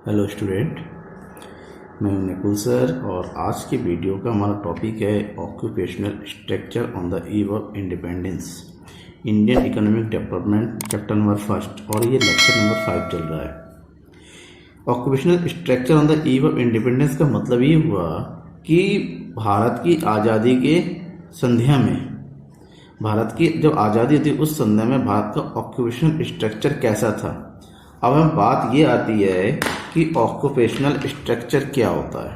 Hello student, मैं हूं Nikul sir और आज की वीडियो का हमारा टॉपिक है occupational structure on the eve of independence, Indian economic development, chapter number 1 और ये लेक्चर नंबर 5 चल रहा है। Occupational structure on the eve of independence का मतलब ये हुआ कि भारत की आज़ादी के संध्या में, भारत की जब आज़ादी थी उस संध्या में भारत का ऑक्यूपेशनल स्ट्रक्चर कैसा था। अब हम बात ये आती है कि ऑक्यूपेशनल स्ट्रक्चर क्या होता है।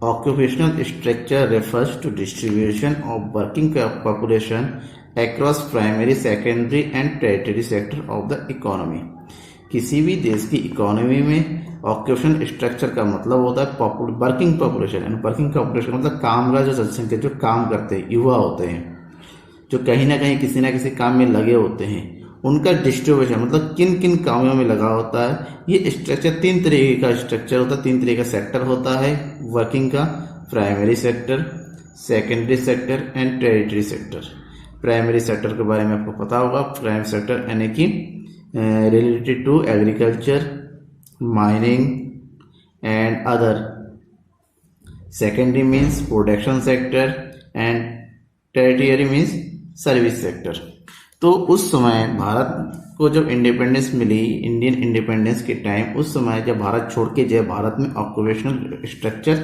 Occupational structure refers to distribution of working population across primary, secondary and tertiary sector of the economy. किसी भी देश की इकोनॉमी में ऑक्यूपेशनल स्ट्रक्चर का मतलब होता है वर्किंग पॉपुलेशन। वर्किंग पॉपुलेशन मतलब कामगार, जो जनसंख्या जो काम करते हैं, युवा होते हैं, जो कहीं ना कहीं किसी ना किसी काम में लगे होते हैं, उनका डिस्ट्रीब्यूशन मतलब किन किन कामों में लगा होता है। ये स्ट्रक्चर 3 तरीके का स्ट्रक्चर होता है, 3 तरीके का सेक्टर होता है वर्किंग का: primary sector, secondary sector and territory sector. Primary sector के बारे में आपको पता होगा। प्राइमरी सेक्टर यानी कि related to agriculture, mining and other. Secondary means production sector and territory means service sector. तो उस समय भारत को जब इंडिपेंडेंस मिली, इंडियन इंडिपेंडेंस के टाइम, उस समय जब भारत छोड़ के जब भारत में ऑक्यूपेशनल स्ट्रक्चर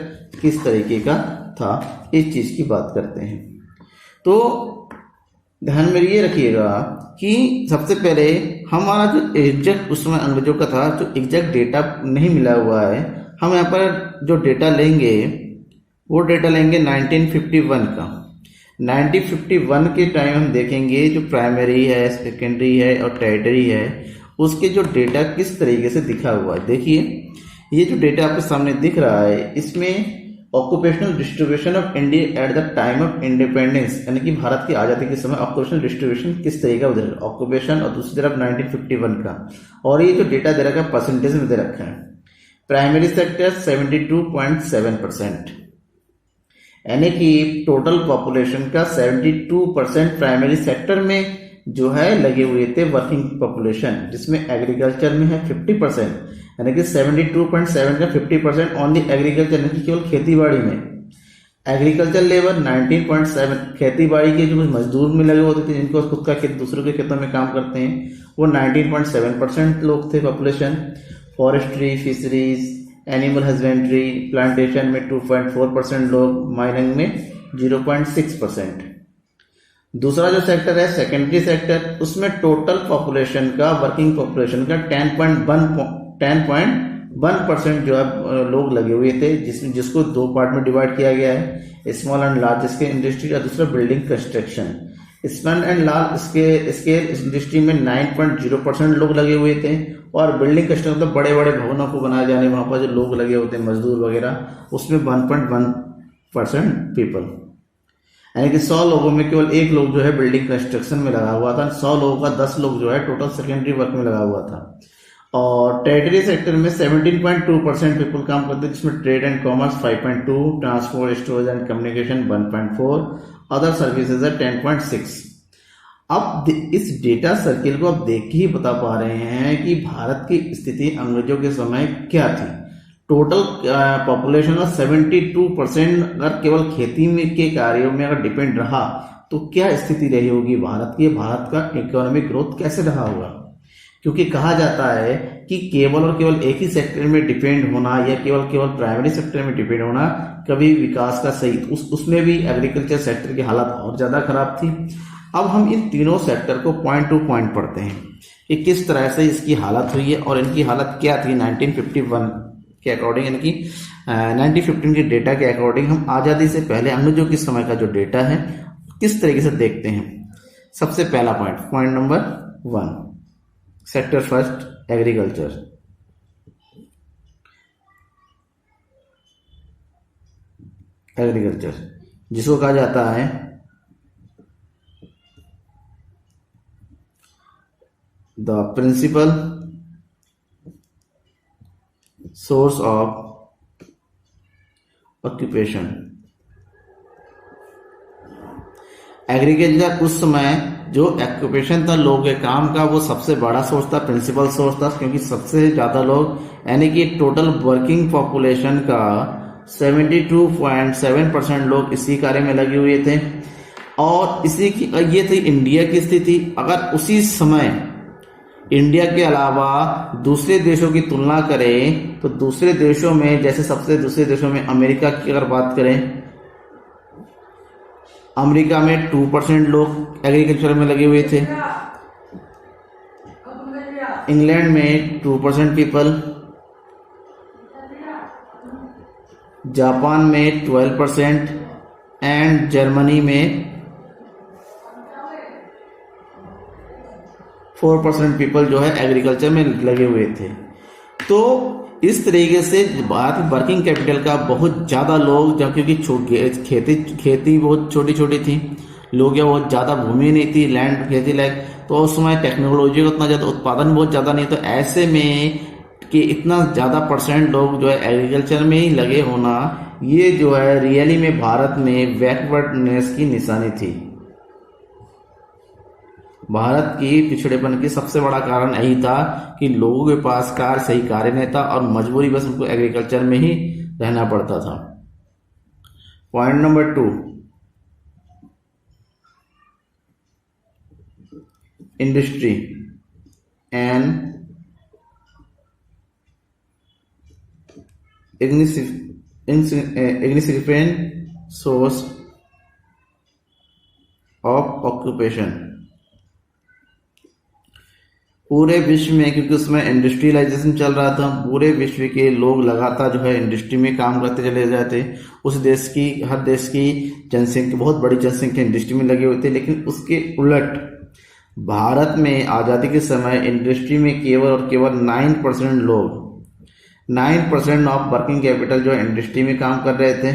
किस तरीके का था, इस चीज की बात करते हैं। तो ध्यान में ये रखिएगा कि सबसे पहले हमारा जो एग्जैक्ट उस समय अंग्रेजों का था, जो एग्जैक्ट डेटा नहीं मिला हुआ है, हम यहाँ पर जो डेटा लेंगे वो डेटा लेंगे 1951 का। 1951 के टाइम हम देखेंगे जो प्राइमरी है, सेकेंडरी है और टर्टियरी है, उसके जो डेटा किस तरीके से दिखा हुआ है। देखिए, ये जो डेटा आपके सामने दिख रहा है, इसमें occupational distribution of India at the time of independence, यानी कि भारत की आजादी के समय ऑक्यूपेशनल डिस्ट्रीब्यूशन किस तरीके का उधर ऑक्यूपेशन, और दूसरी तरफ 1951 का। और ये जो डेटा दे रखा है परसेंटेज में दे रखा है। प्राइमरी सेक्टर 72.7%, यानी कि टोटल पॉपुलेशन का 72% प्राइमरी सेक्टर में जो है लगे हुए थे वर्किंग पॉपुलेशन, जिसमें एग्रीकल्चर में है 50%, यानी कि 72.7 का 50% ऑन दी एग्रीकल्चर, यानी कि केवल खेती बाड़ी में। एग्रीकल्चर लेबर 19.7, खेती बाड़ी के जो मजदूर में लगे होते थे, जिनको खुद का खेत दूसरों के खेतों में काम करते हैं, वो 19.7% लोग थे population. Forestry, fisheries, animal husbandry, plantation में 2.4% लोग, माइनिंग में 0.6%। दूसरा जो सेक्टर है सेकेंडरी सेक्टर, उसमें टोटल पॉपुलेशन का, वर्किंग पॉपुलेशन का 10.1% जो है लोग लगे हुए थे, जिसको 2 पार्ट में डिवाइड किया गया है: small and large scale industry और दूसरा building construction. Small and large scale industry में 9.0% लोग लगे हुए थे, और बिल्डिंग कंस्ट्रक्शन मतलब बड़े बड़े भवनों को बनाए जाने, वहां पर जो लोग लगे होते हैं मजदूर वगैरह, उसमें 1.1% पीपल, यानी कि 100 लोगों में केवल 1 लोग जो है बिल्डिंग कंस्ट्रक्शन में लगा हुआ था। 100 लोगों का 10 लोग जो है टोटल सेकेंडरी वर्क में लगा हुआ था। और टेरिटरी सेक्टर में 17.2% पीपल काम करते हैं, जिसमें trade and commerce 5.2, transport, storage and communication 1.4, other services है 10.6। अब इस डेटा सर्किल को आप देख के ही बता पा रहे हैं कि भारत की स्थिति अंग्रेजों के समय क्या थी। टोटल पॉपुलेशन का 72% अगर केवल खेती में के कार्यों में अगर डिपेंड रहा, तो क्या स्थिति रही होगी भारत की, भारत का इकोनॉमिक ग्रोथ कैसे रहा होगा। क्योंकि कहा जाता है कि केवल और केवल एक ही सेक्टर में डिपेंड होना, या केवल प्राइमरी सेक्टर में डिपेंड होना कभी विकास का सही, उसमें भी एग्रीकल्चर सेक्टर की हालत और ज्यादा खराब थी। अब हम इन तीनों सेक्टर को पॉइंट टू पॉइंट पढ़ते हैं कि किस तरह से इसकी हालत हुई है और इनकी हालत क्या थी 1951 के अकॉर्डिंग, यानी कि 1915 के डेटा के अकॉर्डिंग। हम आजादी से पहले अंग्रेजों के समय का जो डेटा है किस तरीके से देखते हैं। सबसे पहला point number 1, sector first, agriculture. Agriculture जिसको कहा जाता है the principal source of occupation. Agriculture उस समय जो ऑक्यूपेशन था लोगों के काम का, वो सबसे बड़ा सोर्स था, प्रिंसिपल सोर्स था, क्योंकि सबसे ज्यादा लोग यानी कि टोटल वर्किंग पॉपुलेशन का 72.7% लोग इसी कार्य में लगे हुए थे। और इसी की ये थी इंडिया की स्थिति। अगर उसी समय इंडिया के अलावा दूसरे देशों की तुलना करें तो दूसरे देशों में, जैसे सबसे दूसरे देशों में अमेरिका की अगर बात करें, अमेरिका में 2% लोग एग्रीकल्चर में लगे हुए थे। इंग्लैंड में 2% पीपल, जापान में 12% एंड जर्मनी में 4% पीपल जो है एग्रीकल्चर में लगे हुए थे। तो इस तरीके से भारत वर्किंग कैपिटल का बहुत ज़्यादा लोग, जब क्योंकि खेती बहुत छोटी छोटी थी, लोग या बहुत ज़्यादा भूमि नहीं थी लैंड खेती लायक, तो उस समय टेक्नोलॉजी का उतना ज़्यादा उत्पादन बहुत ज़्यादा नहीं, तो ऐसे में कि इतना ज़्यादा परसेंट लोग जो है एग्रीकल्चर में ही लगे होना, ये जो है रियली में भारत में बैकवर्डनेस की निशानी थी। भारत की पिछड़ेपन की सबसे बड़ा कारण यही था कि लोगों के पास सही कार्य नहीं था और मजबूरी बस उनको एग्रीकल्चर में ही रहना पड़ता था। Point number 2, industry and insignificant source of occupation। पूरे विश्व में, क्योंकि उसमें इंडस्ट्रियलाइजेशन चल रहा था, पूरे विश्व के लोग लगातार जो है इंडस्ट्री में काम करते चले जाते। उस देश की, हर देश की जनसंख्या, बहुत बड़ी जनसंख्या इंडस्ट्री में लगे हुए थे। लेकिन उसके उलट भारत में आज़ादी के समय इंडस्ट्री में केवल और केवल 9% लोग, 9% ऑफ वर्किंग कैपिटल जो इंडस्ट्री में काम कर रहे थे,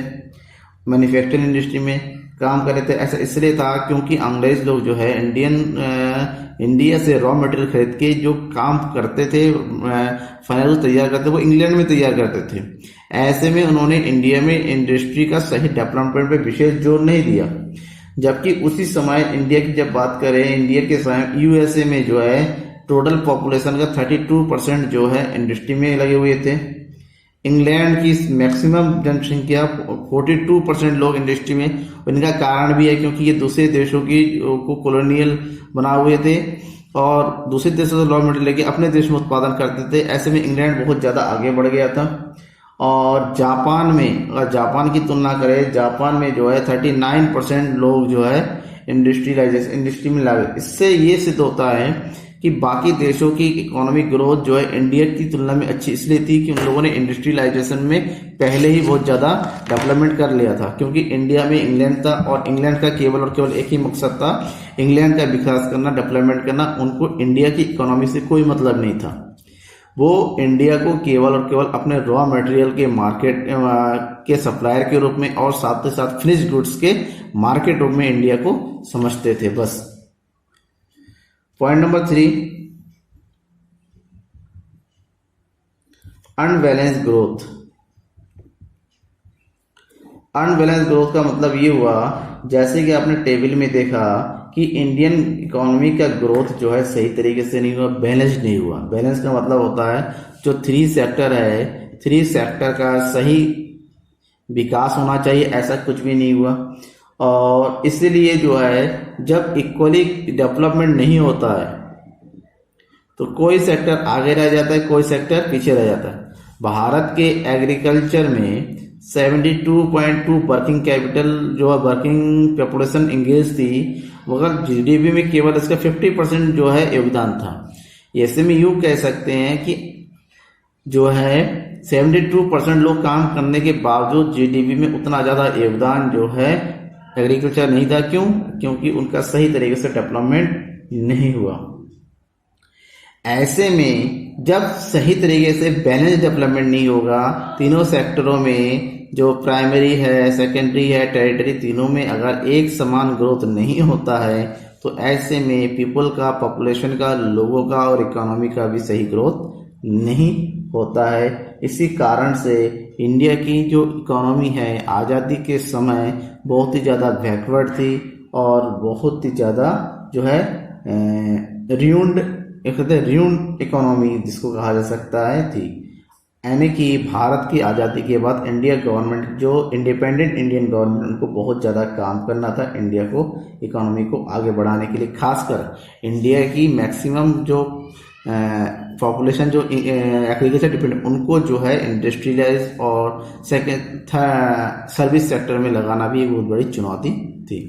मैन्युफैक्चरिंग इंडस्ट्री में काम कर रहे थे। ऐसा इसलिए था क्योंकि अंग्रेज लोग जो है इंडिया से रॉ मटेरियल खरीद के जो काम करते थे, फाइनल तैयार करते, वो इंग्लैंड में तैयार करते थे। ऐसे में उन्होंने इंडिया में इंडस्ट्री का सही डेवलपमेंट पे विशेष जोर नहीं दिया। जबकि उसी समय इंडिया की जब बात करें, इंडिया के समय यूएसए में जो है टोटल पॉपुलेशन का 32% जो है इंडस्ट्री में लगे हुए थे। इंग्लैंड की मैक्सिमम जनसंख्या 42% लोग इंडस्ट्री में। इनका कारण भी है क्योंकि ये दूसरे देशों की को कॉलोनियल बना हुए थे और दूसरे देशों से रॉ मटेरियल लेके अपने देश में उत्पादन करते थे। ऐसे में इंग्लैंड बहुत ज़्यादा आगे बढ़ गया था। और जापान में, अगर जापान की तुलना करें, जापान में जो है 39% लोग जो है इंडस्ट्री में लगे। इससे ये सिद्ध होता है कि बाकी देशों की इकोनॉमिक ग्रोथ जो है इंडिया की तुलना में अच्छी इसलिए थी कि उन लोगों ने इंडस्ट्रियलाइजेशन में पहले ही बहुत ज़्यादा डेवलपमेंट कर लिया था। क्योंकि इंडिया में इंग्लैंड था और इंग्लैंड का केवल और केवल एक ही मकसद था, इंग्लैंड का विकास करना, डेवलपमेंट करना। उनको इंडिया की इकोनॉमी से कोई मतलब नहीं था। वो इंडिया को केवल और केवल अपने रॉ मटेरियल के मार्केट के सप्लायर के रूप में और साथ ही साथ फिनिश गुड्स के मार्केट रूप में इंडिया को समझते थे बस। Point number 3, unbalance growth. Unbalance growth का मतलब ये हुआ, जैसे कि आपने टेबल में देखा कि इंडियन इकोनॉमी का ग्रोथ जो है सही तरीके से नहीं हुआ, बैलेंस नहीं हुआ। बैलेंस का मतलब होता है जो 3 सेक्टर है, 3 सेक्टर का सही विकास होना चाहिए, ऐसा कुछ भी नहीं हुआ। और इसलिए जो है जब इक्वली डेवलपमेंट नहीं होता है तो कोई सेक्टर आगे रह जाता है, कोई सेक्टर पीछे रह जाता है। भारत के एग्रीकल्चर में 72.2 वर्किंग कैपिटल जो है वर्किंग पॉपुलेशन इंगेज थी, मगर जीडीपी में केवल इसका 50% जो है योगदान था। ऐसे में यूँ कह सकते हैं कि जो है 72% लोग काम करने के बावजूद जीडीपी में उतना ज़्यादा योगदान जो है एग्रीकल्चर नहीं था। क्यों? क्योंकि उनका सही तरीके से डेवलपमेंट नहीं हुआ। ऐसे में जब सही तरीके से बैलेंस डेवलपमेंट नहीं होगा, तीनों सेक्टरों में जो प्राइमरी है, सेकेंडरी है, टेरिटरी, तीनों में अगर एक समान ग्रोथ नहीं होता है तो ऐसे में पीपल का, पॉपुलेशन का, लोगों का और इकोनॉमी का भी सही ग्रोथ नहीं होता है। इसी कारण से इंडिया की जो इकोनॉमी है आज़ादी के समय बहुत ही ज़्यादा बैकवर्ड थी और बहुत ही ज़्यादा जो है र्यून्ड इकोनॉमी जिसको कहा जा सकता है थी। यानी कि भारत की आज़ादी के बाद इंडिया गवर्नमेंट जो इंडिपेंडेंट इंडियन गवर्नमेंट उनको बहुत ज़्यादा काम करना था इंडिया को इकोनॉमी को आगे बढ़ाने के लिए। खासकर इंडिया की मैक्सिमम जो पॉपुलेशन जो एग्रीकल्चर डिपेंड उनको जो है इंडस्ट्रियलाइज और सेकेंड सर्विस सेक्टर में लगाना भी एक बहुत बड़ी चुनौती थी।